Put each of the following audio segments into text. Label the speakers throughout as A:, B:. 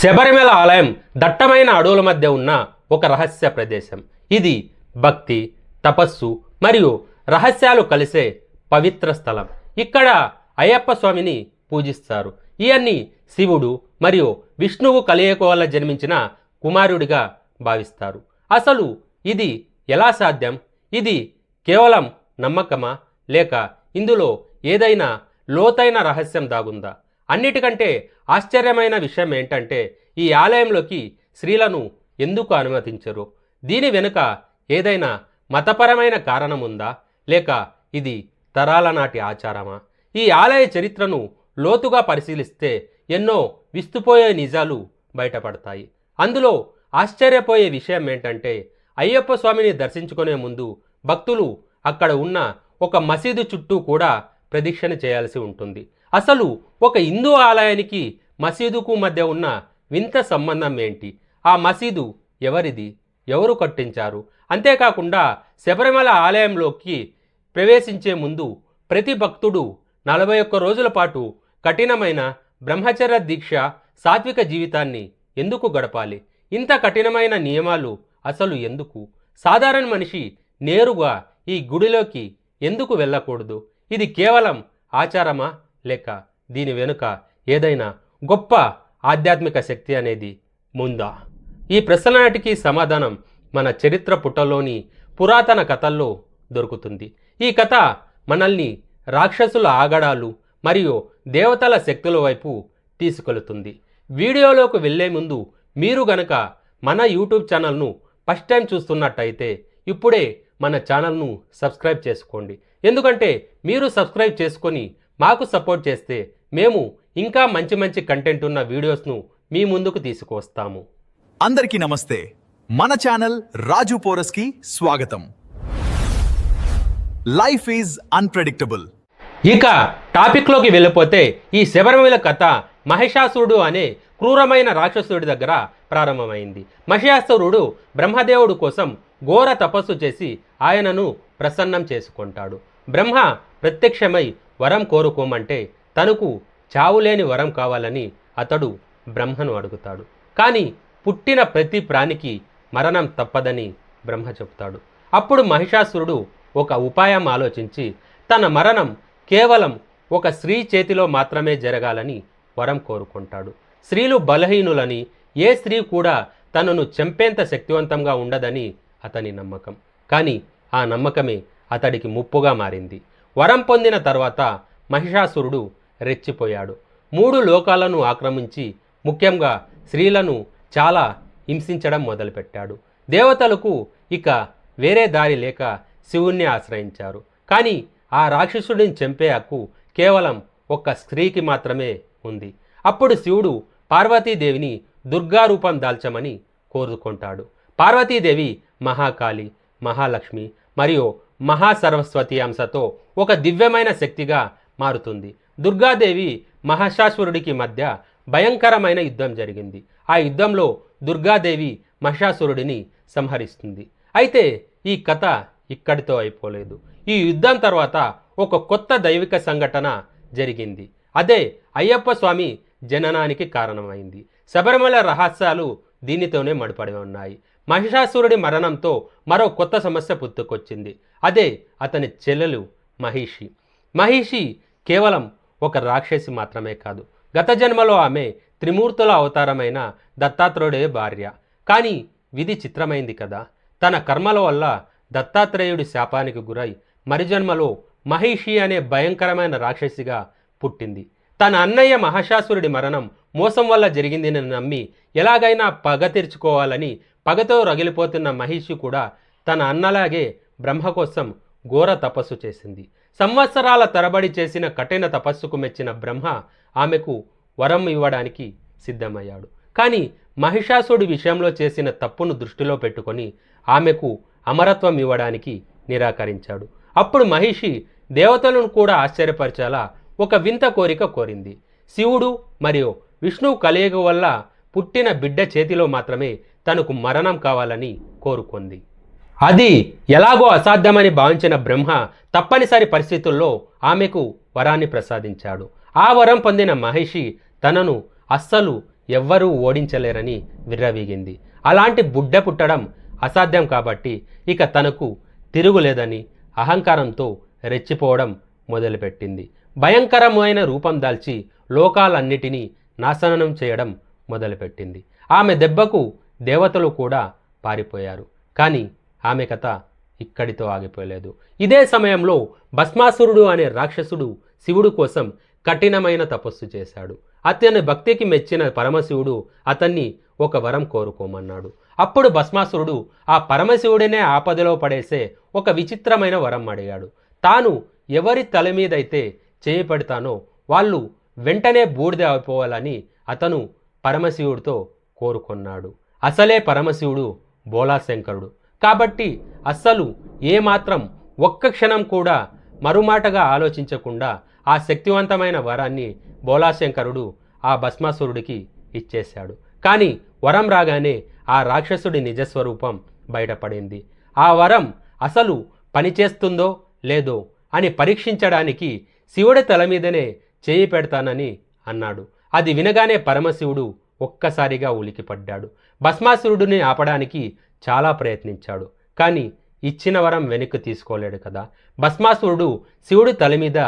A: శబరిమల ఆలయం దట్టమైన అడవుల మధ్య ఉన్న ఒక రహస్య ప్రదేశం. ఇది భక్తి, తపస్సు మరియు రహస్యాలు కలిసే పవిత్ర స్థలం. ఇక్కడ అయ్యప్ప స్వామిని పూజిస్తారు. ఈయన్ని శివుడు మరియు విష్ణువు కలయిక వల్ల జన్మించిన కుమారుడిగా భావిస్తారు. అసలు ఇది ఎలా సాధ్యం? ఇది కేవలం నమ్మకమా, లేక ఇందులో ఏదైనా లోతైన రహస్యం దాగుందా? అన్నిటికంటే ఆశ్చర్యమైన విషయం ఏంటంటే, ఈ ఆలయంలోకి స్త్రీలను ఎందుకు అనుమతించరు? దీని వెనుక ఏదైనా మతపరమైన కారణం ఉందా, లేక ఇది తరాల నాటి ఆచారమా? ఈ ఆలయ చరిత్రను లోతుగా పరిశీలిస్తే ఎన్నో విస్తుపోయే నిజాలు బయటపడతాయి. అందులో ఆశ్చర్యపోయే విషయం ఏంటంటే, అయ్యప్ప స్వామిని దర్శించుకునే ముందు భక్తులు అక్కడ ఉన్న ఒక మసీదు చుట్టూ కూడా ప్రదక్షిణ చేయాల్సి ఉంటుంది. అసలు ఒక హిందూ ఆలయానికి మసీదుకు మధ్య ఉన్న వింత సంబంధం ఏంటి? ఆ మసీదు ఎవరిది? ఎవరు కట్టించారు? అంతేకాకుండా శబరిమల ఆలయంలోకి ప్రవేశించే ముందు ప్రతి భక్తుడు 41 రోజుల పాటు కఠినమైన బ్రహ్మచర్య దీక్ష, సాత్విక జీవితాన్ని ఎందుకు గడపాలి? ఇంత కఠినమైన నియమాలు అసలు ఎందుకు? సాధారణ మనిషి నేరుగా ఈ గుడిలోకి ఎందుకు వెళ్ళకూడదు? ఇది కేవలం ఆచారమా, లేక దీని వెనుక ఏదైనా గొప్ప ఆధ్యాత్మిక శక్తి అనేది ముందా? ఈ ప్రశ్నలన్నిటికీ సమాధానం మన చరిత్ర పుటలోని పురాతన కథల్లో దొరుకుతుంది. ఈ కథ మనల్ని రాక్షసుల ఆగడాలు మరియు దేవతల శక్తుల వైపు తీసుకెళుతుంది. వీడియోలోకి వెళ్ళే ముందు మీరు గనక మన యూట్యూబ్ ఛానల్ను ఫస్ట్ టైం చూస్తున్నట్టయితే ఇప్పుడే మన ఛానల్ను సబ్స్క్రైబ్ చేసుకోండి. ఎందుకంటే మీరు సబ్స్క్రైబ్ చేసుకొని మాకు సపోర్ట్ చేస్తే మేము ఇంకా మంచి మంచి కంటెంట్ ఉన్న వీడియోస్ను మీ ముందుకు తీసుకువస్తాము.
B: అందరికీ నమస్తే. మన ఛానల్ రాజు పోరస్కి స్వాగతం. Life is unpredictable.
A: ఇక టాపిక్లోకి వెళ్ళిపోతే, ఈ శబరిమల కథ మహిషాసురుడు అనే క్రూరమైన రాక్షసుడి దగ్గర ప్రారంభమైంది. మహిషాసురుడు బ్రహ్మదేవుడు కోసం ఘోర తపస్సు చేసి ఆయనను ప్రసన్నం చేసుకుంటాడు. బ్రహ్మ ప్రత్యక్షమై వరం కోరుకోమంటే తనకు చావులేని వరం కావాలని అతడు బ్రహ్మను అడుగుతాడు. కానీ పుట్టిన ప్రతి ప్రాణికి మరణం తప్పదని బ్రహ్మ చెబుతాడు. అప్పుడు మహిషాసురుడు ఒక ఉపాయం ఆలోచించి తన మరణం కేవలం ఒక స్త్రీ చేతిలో మాత్రమే జరగాలని వరం కోరుకుంటాడు. స్త్రీలు బలహీనులని, ఏ స్త్రీ కూడా తనను చంపేంత శక్తివంతంగా ఉండదని అతని నమ్మకం. కానీ ఆ నమ్మకమే అతడికి ముప్పుగా మారింది. వరం పొందిన తర్వాత మహిషాసురుడు రెచ్చిపోయాడు. 3 లోకాలను ఆక్రమించి ముఖ్యంగా స్త్రీలను చాలా హింసించడం మొదలుపెట్టాడు. దేవతలకు ఇక వేరే దారి లేక శివుణ్ణి ఆశ్రయించారు. కానీ ఆ రాక్షసుడిని చంపే హక్కు కేవలం ఒక్క స్త్రీకి మాత్రమే ఉంది. అప్పుడు శివుడు పార్వతీదేవిని దుర్గా రూపం దాల్చమని కోరుకుంటాడు. పార్వతీదేవి మహాకాళి, మహాలక్ష్మి మరియు మహాసరస్వతి అంశతో ఒక దివ్యమైన శక్తిగా మారుతుంది. దుర్గాదేవి మహిషాసురుడికి మధ్య భయంకరమైన యుద్ధం జరిగింది. ఆ యుద్ధంలో దుర్గాదేవి మహిషాసురుడిని సంహరిస్తుంది. అయితే ఈ కథ ఇక్కడితో అయిపోలేదు. ఈ యుద్ధం తర్వాత ఒక కొత్త దైవిక సంఘటన జరిగింది. అదే అయ్యప్ప స్వామి జననానికి కారణమైంది. శబరిమల రహస్యాలు దీనితోనే ముడిపడి ఉన్నాయి. మహిషాసురుడి మరణంతో మరో కొత్త సమస్య పుట్టుకొచ్చింది. అదే అతని చెల్లెలు మహిషి. మహిషి కేవలం ఒక రాక్షసి మాత్రమే కాదు, గత జన్మలో ఆమె త్రిమూర్తుల అవతారమైన దత్తాత్రేయుడే భార్య. కానీ విధి చిత్రమైంది కదా. తన కర్మల వల్ల దత్తాత్రేయుడి శాపానికి గురై మరుజన్మలో మహిషి అనే భయంకరమైన రాక్షసిగా పుట్టింది. తన అన్నయ్య మహిషాసురుడి మరణం మోసం వల్ల జరిగిందని నమ్మి ఎలాగైనా పగ తీర్చుకోవాలని పగతో రగిలిపోతున్న మహిషి కూడా తన అన్నలాగే బ్రహ్మ కోసం ఘోర తపస్సు చేసింది. సంవత్సరాల తరబడి చేసిన కఠిన తపస్సుకు మెచ్చిన బ్రహ్మ ఆమెకు వరం ఇవ్వడానికి సిద్ధమయ్యాడు. కానీ మహిషాసురుడి విషయంలో చేసిన తప్పును దృష్టిలో పెట్టుకొని ఆమెకు అమరత్వం ఇవ్వడానికి నిరాకరించాడు. అప్పుడు మహిషి దేవతలను కూడా ఆశ్చర్యపరిచేలా ఒక వింత కోరిక కోరింది. శివుడు మరియు విష్ణువు కలయిక వల్ల పుట్టిన బిడ్డ చేతిలో మాత్రమే తనకు మరణం కావాలని కోరుకుంది. అది ఎలాగో అసాధ్యమని భావించిన బ్రహ్మ తప్పనిసరి పరిస్థితుల్లో ఆమెకు వరాన్ని ప్రసాదించాడు. ఆ వరం పొందిన మహిషి తనను అస్సలు ఎవ్వరూ ఓడించలేరని విర్రవీగింది. అలాంటి బుడ్డ పుట్టడం అసాధ్యం కాబట్టి ఇక తనకు తిరుగులేదని అహంకారంతో రెచ్చిపోవడం మొదలుపెట్టింది. భయంకరమైన రూపం దాల్చి లోకాలన్నిటినీ నాశనం చేయడం మొదలుపెట్టింది. ఆమె దెబ్బకు దేవతలు కూడా పారిపోయారు. కానీ ఆమె కథ ఇక్కడితో ఆగిపోలేదు. ఇదే సమయంలో భస్మాసురుడు అనే రాక్షసుడు శివుడు కోసం కఠినమైన తపస్సు చేశాడు. అతని భక్తికి మెచ్చిన పరమశివుడు అతన్ని ఒక వరం కోరుకోమన్నాడు. అప్పుడు భస్మాసురుడు ఆ పరమశివుడినే ఆపదలో పడేసే ఒక విచిత్రమైన వరం అడిగాడు. తాను ఎవరి తల మీదైతే చేయి పెడతానో వాళ్ళు వెంటనే బూడిద అయిపోవాలని అతను పరమశివుడితో కోరుకున్నాడు. అసలే పరమశివుడు బోలాశంకరుడు కాబట్టి అస్సలు ఏమాత్రం ఒక్క క్షణం కూడా మరుమాటగా ఆలోచించకుండా ఆ శక్తివంతమైన వరాన్ని బోలాశంకరుడు ఆ భస్మాసురుడికి ఇచ్చేశాడు. కానీ వరం రాగానే ఆ రాక్షసుడి నిజస్వరూపం బయటపడింది. ఆ వరం అసలు పనిచేస్తుందో లేదో అని పరీక్షించడానికి శివుడి తల మీదనే చేయి పెడతానని అన్నాడు. అది వినగానే పరమశివుడు ఒక్కసారిగా ఉలికిపడ్డాడు. భస్మాసురుడిని ఆపడానికి చాలా ప్రయత్నించాడు. కానీ ఇచ్చిన వరం వెనక్కి తీసుకోలేడు కదా. భస్మాసురుడు శివుడి తల మీద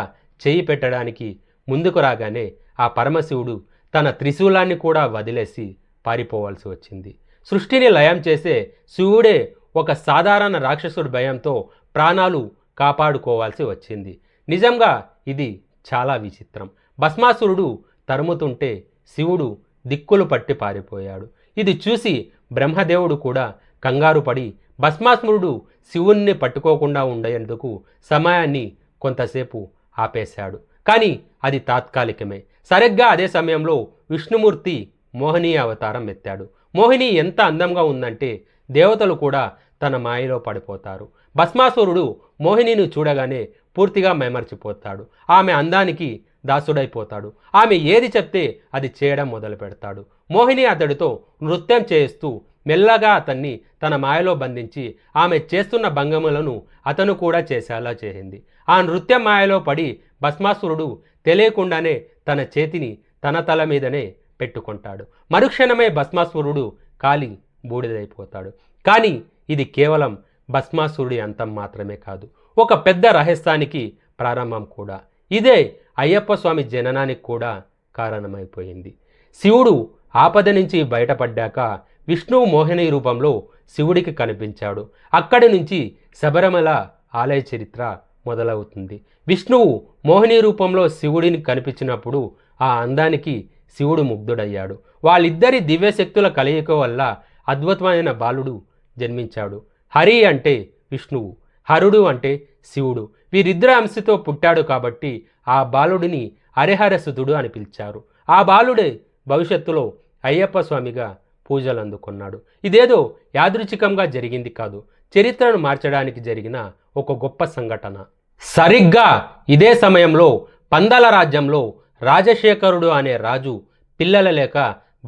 A: చేయి పెట్టడానికి ముందుకు రాగానే ఆ పరమశివుడు తన త్రిశూలాన్ని కూడా వదిలేసి పారిపోవాల్సి వచ్చింది. సృష్టిని లయం చేసే శివుడే ఒక సాధారణ రాక్షసుడి భయంతో ప్రాణాలు కాపాడుకోవాల్సి వచ్చింది. నిజంగా ఇది చాలా విచిత్రం. భస్మాసురుడు తరుముతుంటే శివుడు దిక్కులు పట్టి పారిపోయాడు. ఇది చూసి బ్రహ్మదేవుడు కూడా కంగారు పడి భస్మాసురుడు శివుణ్ణి పట్టుకోకుండా ఉండేందుకు సమయాన్ని కొంతసేపు ఆపేశాడు. కానీ అది తాత్కాలికమే. సరిగ్గా అదే సమయంలో విష్ణుమూర్తి మోహిని అవతారం ఎత్తాడు. మోహిని ఎంత అందంగా ఉందంటే దేవతలు కూడా తన మాయలో పడిపోతారు. భస్మాసురుడు మోహినిని చూడగానే పూర్తిగా మైమర్చిపోతాడు. ఆమె అందానికి దాసుడైపోతాడు. ఆమె ఏది చెప్తే అది చేయడం మొదలు పెడతాడు. మోహిని అతడితో నృత్యం చేస్తూ మెల్లగా అతన్ని తన మాయలో బంధించి ఆమె చేస్తున్న భంగములను అతను కూడా చేసేలా చేసింది. ఆ నృత్యం మాయలో పడి భస్మాసురుడు తెలియకుండానే తన చేతిని తన తల మీదనే పెట్టుకుంటాడు. మరుక్షణమే భస్మాసురుడు కాలి బూడిదైపోతాడు. కానీ ఇది కేవలం భస్మాసురుడి అంతం మాత్రమే కాదు, ఒక పెద్ద రహస్యానికి ప్రారంభం కూడా. ఇదే అయ్యప్ప స్వామి జననానికి కూడా కారణమైపోయింది. శివుడు ఆపద నుంచి బయటపడ్డాక విష్ణువు మోహిని రూపంలో శివుడికి కనిపించాడు. అక్కడి నుంచి శబరిమల ఆలయ చరిత్ర మొదలవుతుంది. విష్ణువు మోహిని రూపంలో శివుడిని కనిపించినప్పుడు ఆ అందానికి శివుడు ముగ్ధుడయ్యాడు. వాళ్ళిద్దరి దివ్యశక్తుల కలయిక వల్ల అద్భుతమైన బాలుడు జన్మించాడు. హరి అంటే విష్ణువు, హరుడు అంటే శివుడు. వీరిద్దరి అంశతో పుట్టాడు కాబట్టి ఆ బాలుడిని హరిహరసుతుడు అని పిలిచారు. ఆ బాలుడే భవిష్యత్తులో అయ్యప్ప స్వామిగా పూజలు అందుకున్నాడు. ఇదేదో యాదృచ్ఛికంగా జరిగింది కాదు, చరిత్రను మార్చడానికి జరిగిన ఒక గొప్ప సంఘటన. సరిగ్గా ఇదే సమయంలో పందల రాజ్యంలో రాజశేఖరుడు అనే రాజు పిల్లల లేక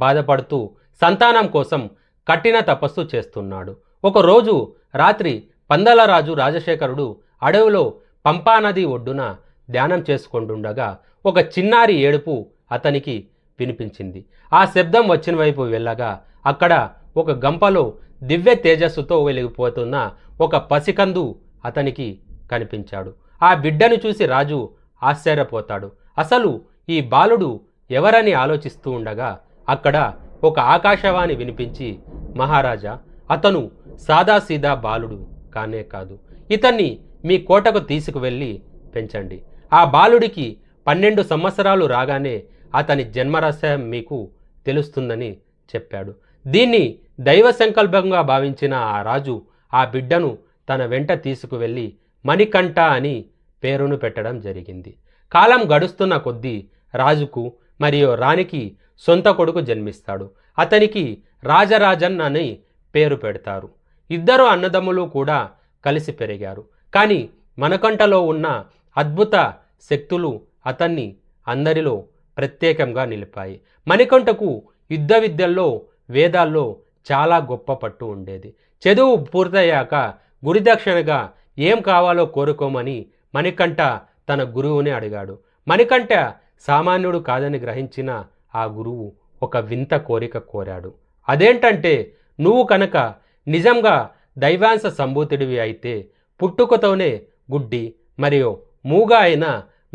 A: బాధపడుతూ సంతానం కోసం కఠిన తపస్సు చేస్తున్నాడు. ఒకరోజు రాత్రి పందల రాజు రాజశేఖరుడు అడవిలో పంపానది ఒడ్డున ధ్యానం చేసుకుంటుండగా ఒక చిన్నారి ఏడుపు అతనికి వినిపించింది. ఆ శబ్దం వచ్చిన వైపు వెళ్ళగా అక్కడ ఒక గంపలో దివ్య తేజస్సుతో వెలిగిపోతున్న ఒక పసికందు అతనికి కనిపించాడు. ఆ బిడ్డను చూసి రాజు ఆశ్చర్యపోతాడు. అసలు ఈ బాలుడు ఎవరని ఆలోచిస్తూ ఉండగా అక్కడ ఒక ఆకాశవాణి వినిపించి, మహారాజా, అతను సాదాసీదా బాలుడు కానే కాదు, ఇతన్ని మీ కోటకు తీసుకువెళ్ళి పెంచండి. ఆ బాలుడికి 12 సంవత్సరాలు రాగానే అతని జన్మరహస్యం మీకు తెలుస్తుందని చెప్పాడు. దీన్ని దైవ సంకల్పంగా భావించిన ఆ రాజు ఆ బిడ్డను తన వెంట తీసుకువెళ్ళి మణికంఠ అని పేరును పెట్టడం జరిగింది. కాలం గడుస్తున్న కొద్దీ రాజుకు మరియు రాణికి సొంత కొడుకు జన్మిస్తాడు. అతనికి రాజరాజన్ అని పేరు పెడతారు. ఇద్దరు అన్నదమ్ములు కూడా కలిసి పెరిగారు. కానీ మణికంఠలో ఉన్న అద్భుత శక్తులు అతన్ని అందరిలో ప్రత్యేకంగా నిలిపాయి. మణికంఠకు యుద్ధ విద్యల్లో, వేదాల్లో చాలా గొప్ప పట్టు ఉండేది. చదువు పూర్తయ్యాక గురుదక్షిణగా ఏం కావాలో కోరుకోమని మణికంఠ తన గురువుని అడిగాడు. మణికంఠ సామాన్యుడు కాదని గ్రహించిన ఆ గురువు ఒక వింత కోరిక కోరాడు. అదేంటంటే, నువ్వు కనుక నిజంగా దైవాంశ సంభూతుడివి అయితే పుట్టుకతోనే గుడ్డి మరియు మూగా అయిన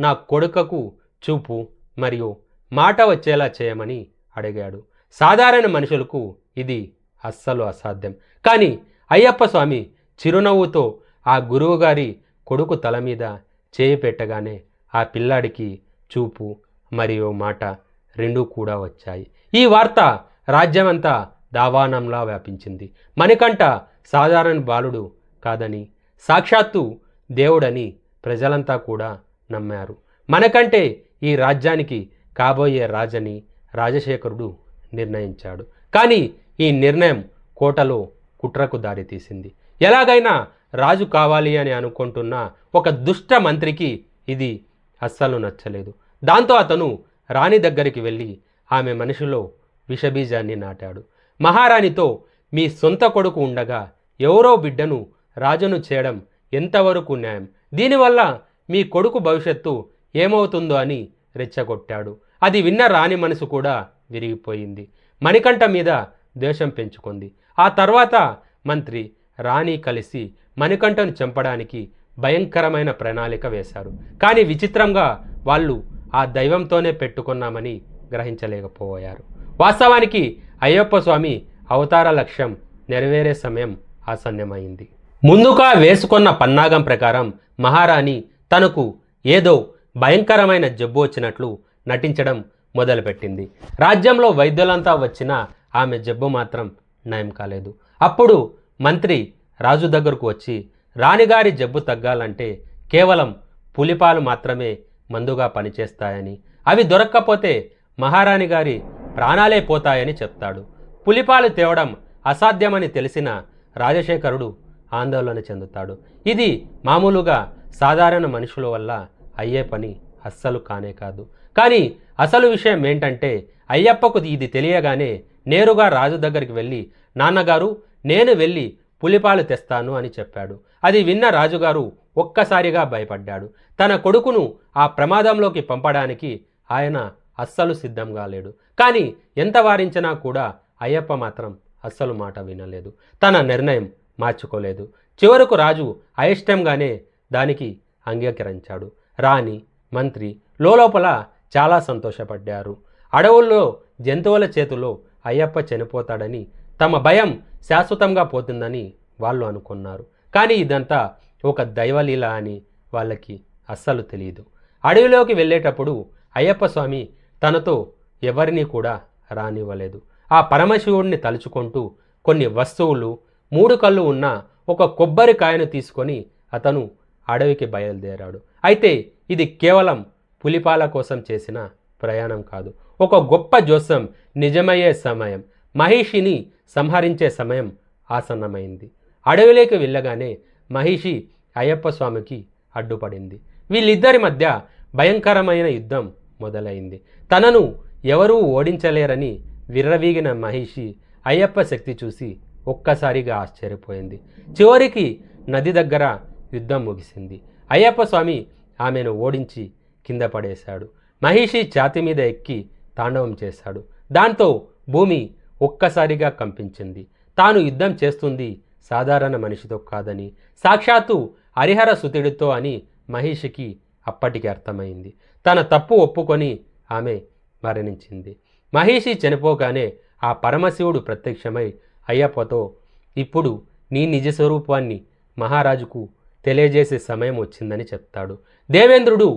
A: నా కొడుకకు చూపు మరియు మాట వచ్చేలా చేయమని అడిగాడు. సాధారణ మనుషులకు ఇది అస్సలు అసాధ్యం. కానీ అయ్యప్ప స్వామి చిరునవ్వుతో ఆ గురువుగారి కొడుకు తల మీద చేయి పెట్టగానే ఆ పిల్లాడికి చూపు మరియు మాట రెండూ కూడా వచ్చాయి. ఈ వార్త రాజ్యమంతా దావానంలా వ్యాపించింది. మణికంఠ సాధారణ బాలుడు కాదని, సాక్షాత్తు దేవుడని ప్రజలంతా కూడా నమ్మారు. మనకంటే ఈ రాజ్యానికి కాబోయే రాజని రాజశేఖరుడు నిర్ణయించాడు. కానీ ఈ నిర్ణయం కోటలో కుట్రకు దారితీసింది. ఎలాగైనా రాజు కావాలి అని అనుకుంటున్న ఒక దుష్ట మంత్రికి ఇది అస్సలు నచ్చలేదు. దాంతో అతను రాణి దగ్గరికి వెళ్ళి ఆమె మనసులో విషబీజాన్ని నాటాడు. మహారాణితో, మీ సొంత కొడుకు ఉండగా ఎవరో బిడ్డను రాజును చేయడం ఎంతవరకు న్యాయం? దీనివల్ల మీ కొడుకు భవిష్యత్తు ఏమవుతుందో అని రెచ్చగొట్టాడు. అది విన్న రాణి మనసు కూడా విరిగిపోయింది. మణికంఠ మీద ద్వేషం పెంచుకుంది. ఆ తర్వాత మంత్రి రాణి కలిసి మణికంఠను చంపడానికి భయంకరమైన ప్రణాళిక వేశారు. కానీ విచిత్రంగా వాళ్ళు ఆ దైవంతోనే పెట్టుకున్నామని గ్రహించలేకపోయారు. వాస్తవానికి అయ్యప్ప స్వామి అవతార లక్ష్యం నెరవేరే సమయం ఆసన్నమైంది. ముందుగా వేసుకున్న పన్నాగం ప్రకారం మహారాణి తనకు ఏదో భయంకరమైన జబ్బు వచ్చినట్లు నటించడం మొదలుపెట్టింది. రాజ్యంలో వైద్యులంతా వచ్చినా ఆమె జబ్బు మాత్రం నయం కాలేదు. అప్పుడు మంత్రి రాజు దగ్గరకు వచ్చి, రాణిగారి జబ్బు తగ్గాలంటే కేవలం పులిపాలు మాత్రమే మందుగా పనిచేస్తాయని, అవి దొరక్కపోతే మహారాణి గారి ప్రాణాలే పోతాయని చెప్తాడు. పులిపాలు తేవడం అసాధ్యమని తెలిసిన రాజశేఖరుడు ఆందోళన చెందుతాడు. ఇది మామూలుగా సాధారణ మనుషుల వల్ల అయ్యే పని అస్సలు కానే కాదు. కానీ అసలు విషయం ఏంటంటే, అయ్యప్పకు ఇది తెలియగానే నేరుగా రాజు దగ్గరికి వెళ్ళి, నాన్నగారు, నేను వెళ్ళి పులిపాలు తెస్తాను అని చెప్పాడు. అది విన్న రాజుగారు ఒక్కసారిగా భయపడ్డాడు. తన కొడుకును ఆ ప్రమాదంలోకి పంపడానికి ఆయన అస్సలు సిద్ధంగా లేడు. కానీ ఎంత వారించినా కూడా అయ్యప్ప మాత్రం అస్సలు మాట వినలేదు. తన నిర్ణయం మార్చుకోలేదు. చివరకు రాజు అయిష్టంగానే దానికి అంగీకరించాడు. రాణి, మంత్రి లోపల చాలా సంతోషపడ్డారు. అడవుల్లో జంతువుల చేతిలో అయ్యప్ప చనిపోతాడని, తమ భయం శాశ్వతంగా పోతుందని వాళ్ళు అనుకున్నారు. కానీ ఇదంతా ఒక దైవలీల అని వాళ్ళకి అస్సలు తెలియదు. అడవిలోకి వెళ్ళేటప్పుడు అయ్యప్ప స్వామి తనతో ఎవరిని కూడా రానివ్వలేదు. ఆ పరమశివుడిని తలుచుకుంటూ కొన్ని వస్తువులు, 3 కళ్ళు ఉన్న ఒక కొబ్బరికాయను తీసుకొని అతను అడవికి బయలుదేరాడు. అయితే ఇది కేవలం పులిపాల కోసం చేసిన ప్రయాణం కాదు. ఒక గొప్ప జోస్యం నిజమయ్యే సమయం, మహిషిని సంహరించే సమయం ఆసన్నమైంది. అడవిలోకి వెళ్ళగానే మహిషి అయ్యప్ప స్వామికి అడ్డుపడింది. వీళ్ళిద్దరి మధ్య భయంకరమైన యుద్ధం మొదలైంది. తనను ఎవరూ ఓడించలేరని విర్రవీగిన మహిషి అయ్యప్ప శక్తి చూసి ఒక్కసారిగా ఆశ్చర్యపోయింది. చివరికి నది దగ్గర యుద్ధం ముగిసింది. అయ్యప్ప స్వామి ఆమెను ఓడించి కింద పడేశాడు. మహిషి ఛాతి మీద ఎక్కి తాండవం చేశాడు. దాంతో భూమి ఒక్కసారిగా కంపించింది. తాను యుద్ధం చేస్తుంది సాధారణ మనిషితో కాదని, సాక్షాత్తు హరిహర సుతుడితో అని మహిషికి అప్పటికి అర్థమైంది. తన తప్పు ఒప్పుకొని ఆమె మరణించింది. మహిషి చనిపోగానే ఆ పరమశివుడు ప్రత్యక్షమై అయ్యప్పతో, ఇప్పుడు నీ నిజ స్వరూపాన్ని మహారాజుకు తెలియజేసే సమయం వచ్చిందని చెప్తాడు. దేవేంద్రుడు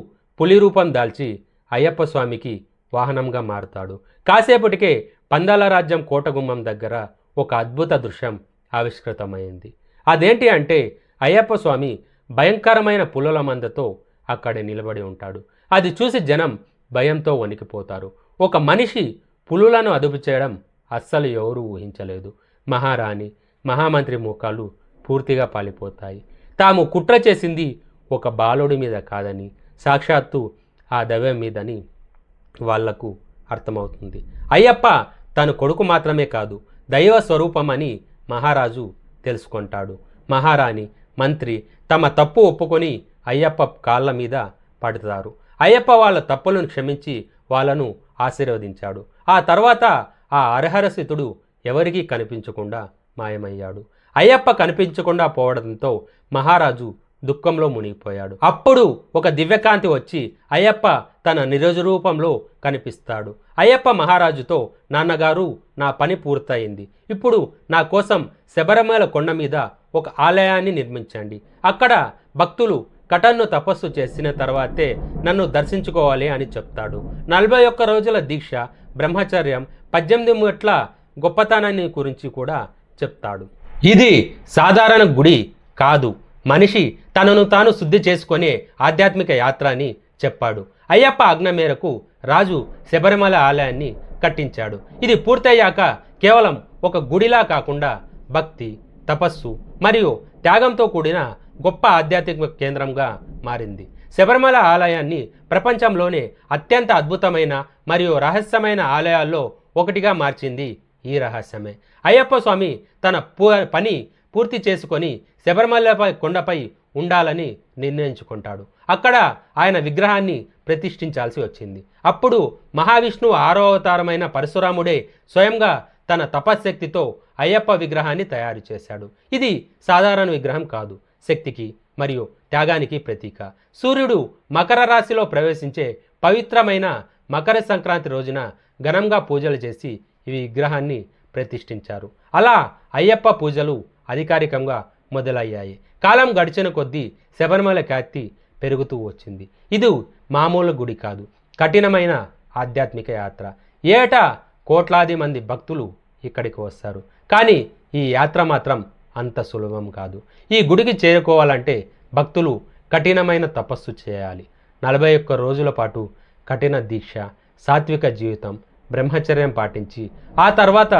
A: పులి రూపం దాల్చి అయ్యప్ప స్వామికి వాహనంగా మారుతాడు. కాసేపటికే పందాల రాజ్యం కోటగుమ్మం దగ్గర ఒక అద్భుత దృశ్యం ఆవిష్కృతమైంది. అదేంటి అంటే, అయ్యప్ప స్వామి భయంకరమైన పులుల మందతో అక్కడే నిలబడి ఉంటాడు. అది చూసి జనం భయంతో వణికిపోతారు. ఒక మనిషి పులులను అదుపు చేయడం అస్సలు ఎవరూ ఊహించలేదు. మహారాణి, మహామంత్రి ముఖాలు పూర్తిగా పాలిపోతాయి. తాము కుట్ర చేసింది ఒక బాలుడి మీద కాదని, సాక్షాత్తు ఆ దైవం మీదని వాళ్లకు అర్థమవుతుంది. అయ్యప్ప తన కొడుకు మాత్రమే కాదు, దైవ స్వరూపమని మహారాజు తెలుసుకుంటాడు. మహారాణి, మంత్రి తమ తప్పు ఒప్పుకొని అయ్యప్ప కాళ్ళ మీద పడతారు. అయ్యప్ప వాళ్ళ తప్పులను క్షమించి వాళ్ళను ఆశీర్వదించాడు. ఆ తర్వాత ఆ హరిహరసితుడు ఎవరికీ కనిపించకుండా మాయమయ్యాడు. అయ్యప్ప కనిపించకుండా పోవడంతో మహారాజు దుఃఖంలో మునిగిపోయాడు. అప్పుడు ఒక దివ్యకాంతి వచ్చి అయ్యప్ప తన నిజ రూపంలో కనిపిస్తాడు. అయ్యప్ప మహారాజుతో, నాన్నగారు, నా పని పూర్తయింది. ఇప్పుడు నా కోసం శబరిమల కొండ మీద ఒక ఆలయాన్ని నిర్మించండి. అక్కడ భక్తులు కటన్ను తపస్సు చేసిన తర్వాతే నన్ను దర్శించుకోవాలి అని చెప్తాడు. 41 రోజుల దీక్ష, బ్రహ్మచర్యం, 18 మెట్ల గొప్పతనాన్ని గురించి కూడా చెప్తాడు. ఇది సాధారణ గుడి కాదు, మనిషి తనను తాను శుద్ధి చేసుకునే ఆధ్యాత్మిక యాత్ర అని చెప్పాడు. అయ్యప్ప ఆజ్ఞ మేరకు రాజు శబరిమల ఆలయాన్ని కట్టించాడు. ఇది పూర్తయ్యాక కేవలం ఒక గుడిలా కాకుండా భక్తి, తపస్సు మరియు త్యాగంతో కూడిన గొప్ప ఆధ్యాత్మిక కేంద్రంగా మారింది. శబరిమల ఆలయాన్ని ప్రపంచంలోనే అత్యంత అద్భుతమైన మరియు రహస్యమైన ఆలయాల్లో ఒకటిగా మార్చింది ఈ రహస్యమే. అయ్యప్ప స్వామి తన పని పూర్తి చేసుకొని శబరిమలపై కొండపై ఉండాలని నిర్ణయించుకుంటాడు. అక్కడ ఆయన విగ్రహాన్ని ప్రతిష్ఠించాల్సి వచ్చింది. అప్పుడు మహావిష్ణువు 6వ అవతారమైన పరశురాముడే స్వయంగా తన తపశ్శక్తితో అయ్యప్ప విగ్రహాన్ని తయారు చేశాడు. ఇది సాధారణ విగ్రహం కాదు, శక్తికి మరియు త్యాగానికి ప్రతీక. సూర్యుడు మకర రాశిలో ప్రవేశించే పవిత్రమైన మకర సంక్రాంతి రోజున ఘనంగా పూజలు చేసి ఈ విగ్రహాన్ని ప్రతిష్ఠించారు. అలా అయ్యప్ప పూజలు అధికారికంగా మొదలయ్యాయి. కాలం గడిచిన కొద్దీ శబరిమల ఖ్యాతి పెరుగుతూ వచ్చింది. ఇది మామూలు గుడి కాదు, కఠినమైన ఆధ్యాత్మిక యాత్ర. ఏటా కోట్లాది మంది భక్తులు ఇక్కడికి వస్తారు. కానీ ఈ యాత్ర మాత్రం అంత సులభం కాదు. ఈ గుడికి చేరుకోవాలంటే భక్తులు కఠినమైన తపస్సు చేయాలి. 41 రోజుల పాటు కఠిన దీక్ష, సాత్విక జీవితం, బ్రహ్మచర్యం పాటించి ఆ తర్వాత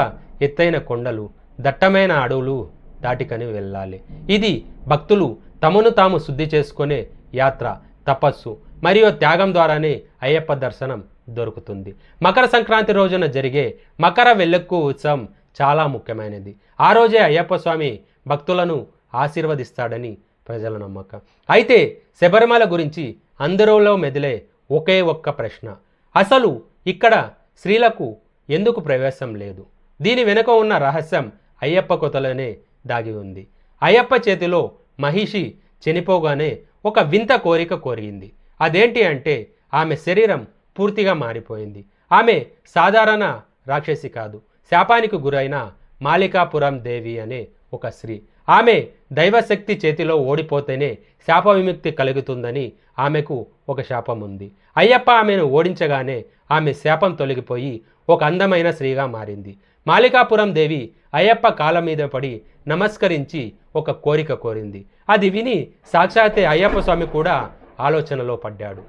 A: ఎత్తైన కొండలు, దట్టమైన అడవులు దాటికని వెళ్ళాలి. ఇది భక్తులు తమను తాము శుద్ధి చేసుకునే యాత్ర, తపస్సు మరియు త్యాగం ద్వారానే అయ్యప్ప దర్శనం దొరుకుతుంది. మకర సంక్రాంతి రోజున జరిగే మకర వెల్లెక్కు ఉత్సవం చాలా ముఖ్యమైనది. ఆ రోజే అయ్యప్ప స్వామి భక్తులను ఆశీర్వదిస్తాడని ప్రజల నమ్మకం. అయితే శబరిమల గురించి అందరిలో మెదిలే ఒకే ఒక్క ప్రశ్న, అసలు ఇక్కడ స్త్రీలకు ఎందుకు ప్రవేశం లేదు? దీని వెనుక ఉన్న రహస్యం అయ్యప్ప కొతలోనే దాగి ఉంది. అయ్యప్ప చేతిలో మహిషి చనిపోగానే ఒక వింత కోరిక కోరింది. అదేంటి అంటే ఆమె శరీరం పూర్తిగా మారిపోయింది. ఆమె సాధారణ రాక్షసి కాదు, శాపానికి గురైన మాలికాపురం దేవి అనే ఒక స్త్రీ. ఆమె దైవశక్తి చేతిలో ఓడిపోతేనే శాప విముక్తి కలుగుతుందని ఆమెకు ఒక శాపం ఉంది. అయ్యప్ప ఆమెను ఓడించగానే ఆమె శాపం తొలగిపోయి ఒక అందమైన స్త్రీగా మారింది. మాలికాపురం దేవి అయ్యప్ప కాళ్ళ మీద పడి నమస్కరించి ఒక కోరిక కోరింది. అది విని సాక్షాతే అయ్యప్ప స్వామి కూడా ఆలోచనలో పడ్డాడు.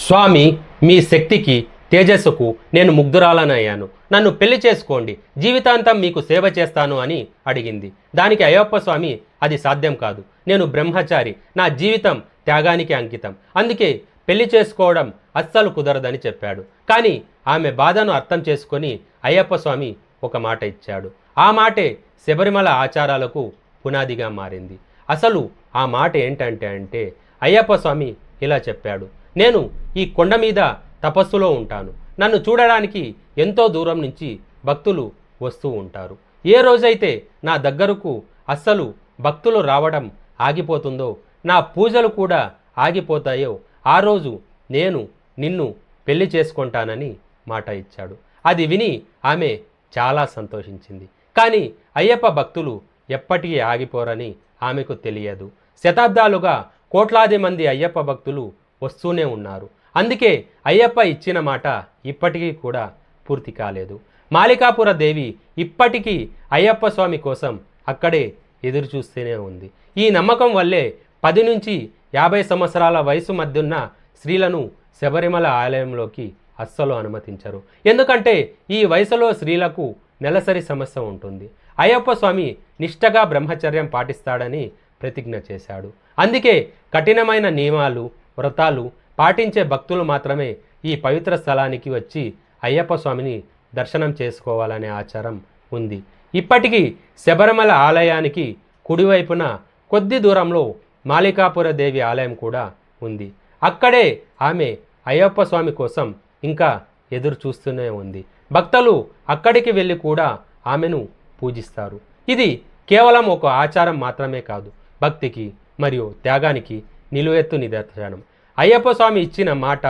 A: స్వామి, మీ శక్తికి, తేజస్సుకు నేను ముగ్ధురాలనయ్యాను. నన్ను పెళ్లి చేసుకోండి, జీవితాంతం మీకు సేవ చేస్తాను అని అడిగింది. దానికి అయ్యప్ప స్వామి, అది సాధ్యం కాదు, నేను బ్రహ్మచారి, నా జీవితం త్యాగానికి అంకితం, అందుకే పెళ్లి చేసుకోవడం అస్సలు కుదరదని చెప్పాడు. కానీ ఆమె బాధను అర్థం చేసుకొని అయ్యప్ప స్వామి ఒక మాట ఇచ్చాడు. ఆ మాటే శబరిమల ఆచారాలకు పునాదిగా మారింది. అసలు ఆ మాట ఏంటంటే అయ్యప్ప స్వామి ఇలా చెప్పాడు, నేను ఈ కొండ మీద తపస్సులో ఉంటాను. నన్ను చూడడానికి ఎంతో దూరం నుంచి భక్తులు వస్తూ ఉంటారు. ఏ రోజైతే నా దగ్గరకు అస్సలు భక్తులు రావడం ఆగిపోతుందో, నా పూజలు కూడా ఆగిపోతాయో, ఆ రోజు నేను నిన్ను పెళ్లి చేసుకుంటానని మాట ఇచ్చాడు. అది విని ఆమె చాలా సంతోషించింది. కానీ అయ్యప్ప భక్తులు ఎప్పటికీ ఆగిపోరని ఆమెకు తెలియదు. శతాబ్దాలుగా కోట్లాది మంది అయ్యప్ప భక్తులు వస్తూనే ఉన్నారు. అందుకే అయ్యప్ప ఇచ్చిన మాట ఇప్పటికీ కూడా పూర్తి కాలేదు. మాలికాపుర దేవి ఇప్పటికీ అయ్యప్ప స్వామి కోసం అక్కడే ఎదురు చూస్తూనే ఉంది. ఈ నమ్మకం వల్లే 10 నుంచి 50 సంవత్సరాల వయసు మధ్యున్న స్త్రీలను శబరిమల ఆలయంలోకి అస్సలు అనుమతించరు. ఎందుకంటే ఈ వయసులో స్త్రీలకు నెలసరి సమస్య ఉంటుంది. అయ్యప్ప స్వామి నిష్ఠగా బ్రహ్మచర్యం పాటిస్తాడని ప్రతిజ్ఞ చేశాడు. అందుకే కఠినమైన నియమాలు, వ్రతాలు పాటించే భక్తులు మాత్రమే ఈ పవిత్ర స్థలానికి వచ్చి అయ్యప్ప స్వామిని దర్శనం చేసుకోవాలనే ఆచారం ఉంది. ఇప్పటికీ శబరిమల ఆలయానికి కుడివైపున కొద్ది దూరంలో మాలికాపుర దేవి ఆలయం కూడా ఉంది. అక్కడే ఆమె అయ్యప్ప స్వామి కోసం ఇంకా ఎదురు చూస్తూనే ఉంది. భక్తులు అక్కడికి వెళ్ళి కూడా ఆమెను పూజిస్తారు. ఇది కేవలం ఒక ఆచారం మాత్రమే కాదు, భక్తికి మరియు త్యాగానికి నిలువెత్తు నిదర్శనం. అయ్యప్ప స్వామి ఇచ్చిన మాట,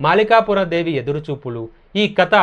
A: మాలికాపురదేవి ఎదురుచూపులు, ఈ కథ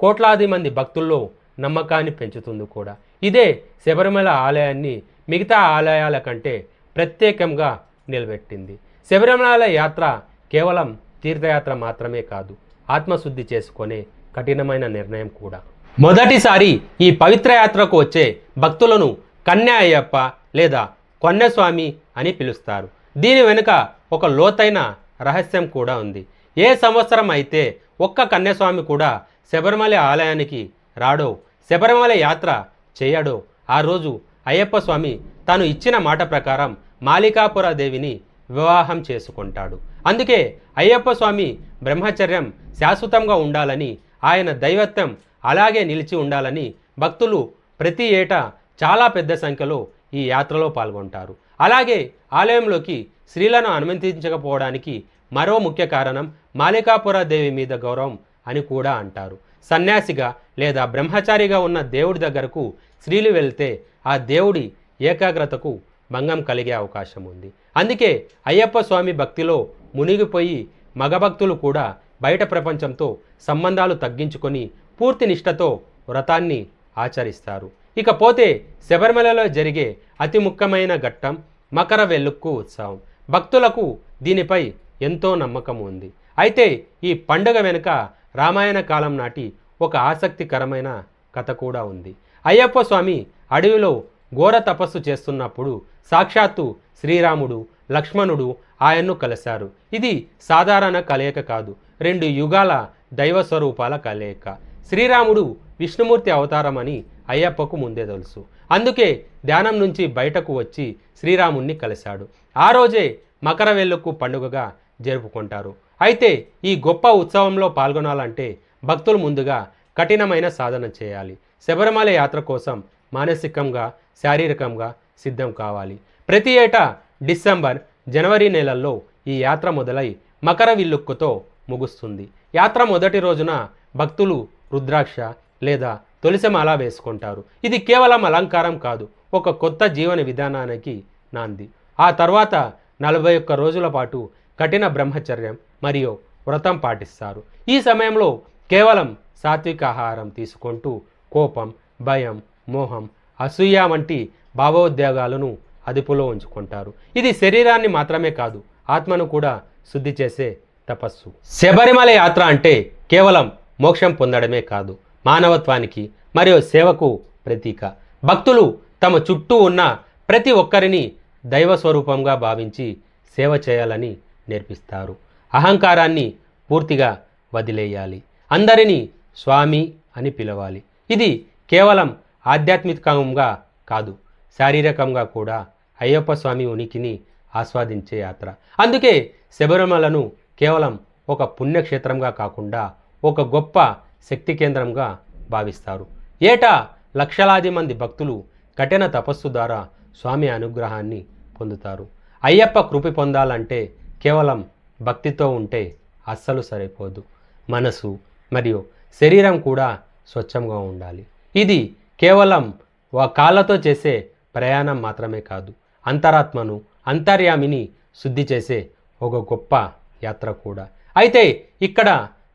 A: కోట్లాది మంది భక్తుల్లో నమ్మకాన్ని పెంచుతుంది కూడా. ఇదే శబరిమల ఆలయాన్ని మిగతా ఆలయాల కంటే ప్రత్యేకంగా నిలబెట్టింది. శబరిమల యాత్ర కేవలం తీర్థయాత్ర మాత్రమే కాదు, ఆత్మశుద్ధి చేసుకునే కఠినమైన నిర్ణయం కూడా. మొదటిసారి ఈ పవిత్ర యాత్రకు వచ్చే భక్తులను కన్య అయ్యప్ప లేదా కొన్నస్వామి అని పిలుస్తారు. దీని వెనుక ఒక లోతైన రహస్యం కూడా ఉంది. ఏ సంవత్సరం అయితే ఒక్క కన్యస్వామి కూడా శబరిమల ఆలయానికి రాడో, శబరిమల యాత్ర చేయడో, ఆ రోజు అయ్యప్ప స్వామి తాను ఇచ్చిన మాట ప్రకారం మాలికాపుర దేవిని వివాహం చేసుకుంటాడు. అందుకే అయ్యప్ప స్వామి బ్రహ్మచర్యం శాశ్వతంగా ఉండాలని, ఆయన దైవత్వం అలాగే నిలిచి ఉండాలని భక్తులు ప్రతి ఏటా చాలా పెద్ద సంఖ్యలో ఈ యాత్రలో పాల్గొంటారు. అలాగే ఆలయంలోకి స్త్రీలను అనుమతించకపోవడానికి మరో ముఖ్య కారణం మాలికాపుర దేవి మీద గౌరవం అని కూడా అంటారు. సన్యాసిగా లేదా బ్రహ్మచారిగా ఉన్న దేవుడి దగ్గరకు స్త్రీలు వెళ్తే ఆ దేవుడి ఏకాగ్రతకు భంగం కలిగే అవకాశం ఉంది. అందుకే అయ్యప్ప స్వామి భక్తిలో మునిగిపోయి మగ భక్తులు కూడా బయట ప్రపంచంతో సంబంధాలు తగ్గించుకొని పూర్తి నిష్ఠతో వ్రతాన్ని ఆచరిస్తారు. ఇకపోతే శబరిమలలో జరిగే అతి ముఖ్యమైన ఘట్టం మకర వెల్లుక్కు ఉత్సవం. భక్తులకు దీనిపై ఎంతో నమ్మకం ఉంది. అయితే ఈ పండుగ వెనుక రామాయణ కాలం నాటి ఒక ఆసక్తికరమైన కథ కూడా ఉంది. అయ్యప్ప స్వామి అడవిలో ఘోర తపస్సు చేస్తున్నప్పుడు సాక్షాత్తు శ్రీరాముడు, లక్ష్మణుడు ఆయన్ను కలిశారు. ఇది సాధారణ కలయిక కాదు, 2 యుగాల దైవ స్వరూపాల కలయిక. శ్రీరాముడు విష్ణుమూర్తి అవతారమని అయ్యప్పకు ముందే తెలుసు. అందుకే ధ్యానం నుంచి బయటకు వచ్చి శ్రీరాముణ్ణి కలిశాడు. ఆ రోజే మకర వెల్లుక్కు పండుగగా జరుపుకుంటారు. అయితే ఈ గొప్ప ఉత్సవంలో పాల్గొనాలంటే భక్తులు ముందుగా కఠినమైన సాధన చేయాలి. శబరిమల యాత్ర కోసం మానసికంగా, శారీరకంగా సిద్ధం కావాలి. ప్రతి ఏటా డిసెంబర్, జనవరి నెలల్లో ఈ యాత్ర మొదలై మకర విల్లుక్కుతో ముగుస్తుంది. యాత్ర మొదటి రోజున భక్తులు రుద్రాక్ష లేదా తులసిమాల వేసుకుంటారు. ఇది కేవలం అలంకారం కాదు, ఒక కొత్త జీవన విధానానికి నాంది. ఆ తర్వాత 41 రోజుల పాటు కఠిన బ్రహ్మచర్యం మరియు వ్రతం పాటిస్తారు. ఈ సమయంలో కేవలం సాత్విక ఆహారం తీసుకుంటూ కోపం, భయం, మోహం, అసూయ వంటి భావోద్వేగాలను అదుపులో ఉంచుకుంటారు. ఇది శరీరాన్ని మాత్రమే కాదు, ఆత్మను కూడా శుద్ధి చేసే తపస్సు. శబరిమల యాత్ర అంటే కేవలం మోక్షం పొందడమే కాదు, మానవత్వానికి మరియు సేవకు ప్రతీక. భక్తులు తమ చుట్టూ ఉన్న ప్రతి ఒక్కరిని దైవ స్వరూపంగా భావించి సేవ చేయాలని నేర్పిస్తారు. అహంకారాన్ని పూర్తిగా వదిలేయాలి, అందరినీ స్వామి అని పిలవాలి. ఇది కేవలం ఆధ్యాత్మికంగా కాదు, శారీరకంగా కూడా అయ్యప్ప స్వామి ఉనికిని ఆస్వాదించే యాత్ర. అందుకే శబరిమలను కేవలం ఒక పుణ్యక్షేత్రంగా కాకుండా ఒక గొప్ప శక్తి కేంద్రంగా భావిస్తారు. ఏటా లక్షలాది మంది భక్తులు కఠిన తపస్సు ద్వారా స్వామి అనుగ్రహాన్ని పొందుతారు. అయ్యప్ప కృప పొందాలంటే కేవలం భక్తితో ఉంటే అస్సలు సరిపోదు. మనసు మరియు శరీరం కూడా స్వచ్ఛంగా ఉండాలి. ఇది కేవలం కాళ్ళతో చేసే ప్రయాణం మాత్రమే కాదు, అంతరాత్మను, అంతర్యామిని శుద్ధి చేసే ఒక గొప్ప యాత్ర కూడా. అయితే ఇక్కడ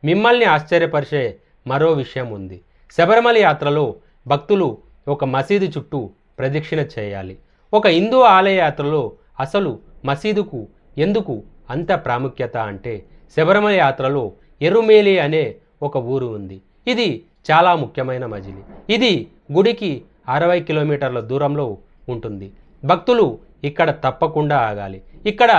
A: మిమ్మల్ని ఆశ్చర్యపరిచే మరో విషయం ఉంది. శబరిమల యాత్రలో భక్తులు ఒక మసీదు చుట్టూ ప్రదక్షిణ చేయాలి. ఒక హిందూ ఆలయ యాత్రలో అసలు మసీదుకు ఎందుకు అంత ప్రాముఖ్యత అంటే, శబరిమల యాత్రలో ఎరుమేలి అనే ఒక ఊరు ఉంది. ఇది చాలా ముఖ్యమైన మజిలీ. ఇది గుడికి 60 కిలోమీటర్ల దూరంలో ఉంటుంది. భక్తులు ఇక్కడ తప్పకుండా ఆగాలి. ఇక్కడ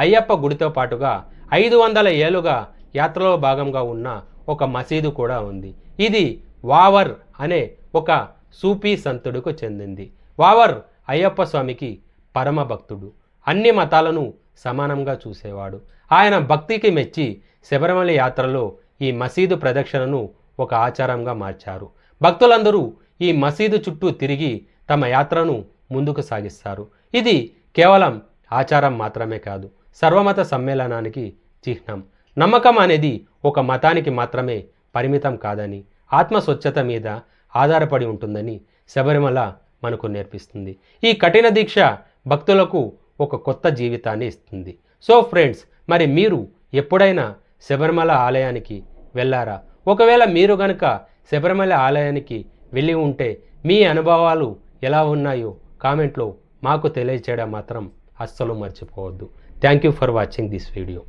A: అయ్యప్ప గుడితో పాటుగా 500 ఏళ్లుగా యాత్రలో భాగంగా ఉన్న ఒక మసీదు కూడా ఉంది. ఇది వావర్ అనే ఒక సూఫీ సంతుడికి చెందింది. వావర్ అయ్యప్ప స్వామికి పరమ భక్తుడు, అన్ని మతాలను సమానంగా చూసేవాడు. ఆయన భక్తికి మెచ్చి శబరిమల యాత్రలో ఈ మసీదు ప్రదక్షిణను ఒక ఆచారంగా మార్చారు. భక్తులందరూ ఈ మసీదు చుట్టూ తిరిగి తమ యాత్రను ముందుకు సాగిస్తారు. ఇది కేవలం ఆచారం మాత్రమే కాదు, సర్వమత సమ్మేళనానికి చిహ్నం. నమ్మకం అనేది ఒక మతానికి మాత్రమే పరిమితం కాదని, ఆత్మస్వచ్ఛత మీద ఆధారపడి ఉంటుందని శబరిమల మనకు నేర్పిస్తుంది. ఈ కఠిన దీక్ష భక్తులకు ఒక కొత్త జీవితాన్ని ఇస్తుంది. సో ఫ్రెండ్స్, మరి మీరు ఎప్పుడైనా శబరిమల ఆలయానికి వెళ్ళారా? ఒకవేళ మీరు గనుక శబరిమల ఆలయానికి వెళ్ళి ఉంటే మీ అనుభవాలు ఎలా ఉన్నాయో కామెంట్లో మాకు తెలియచేయడం మాత్రం అస్సలు మర్చిపోవద్దు. Thank you for watching this video.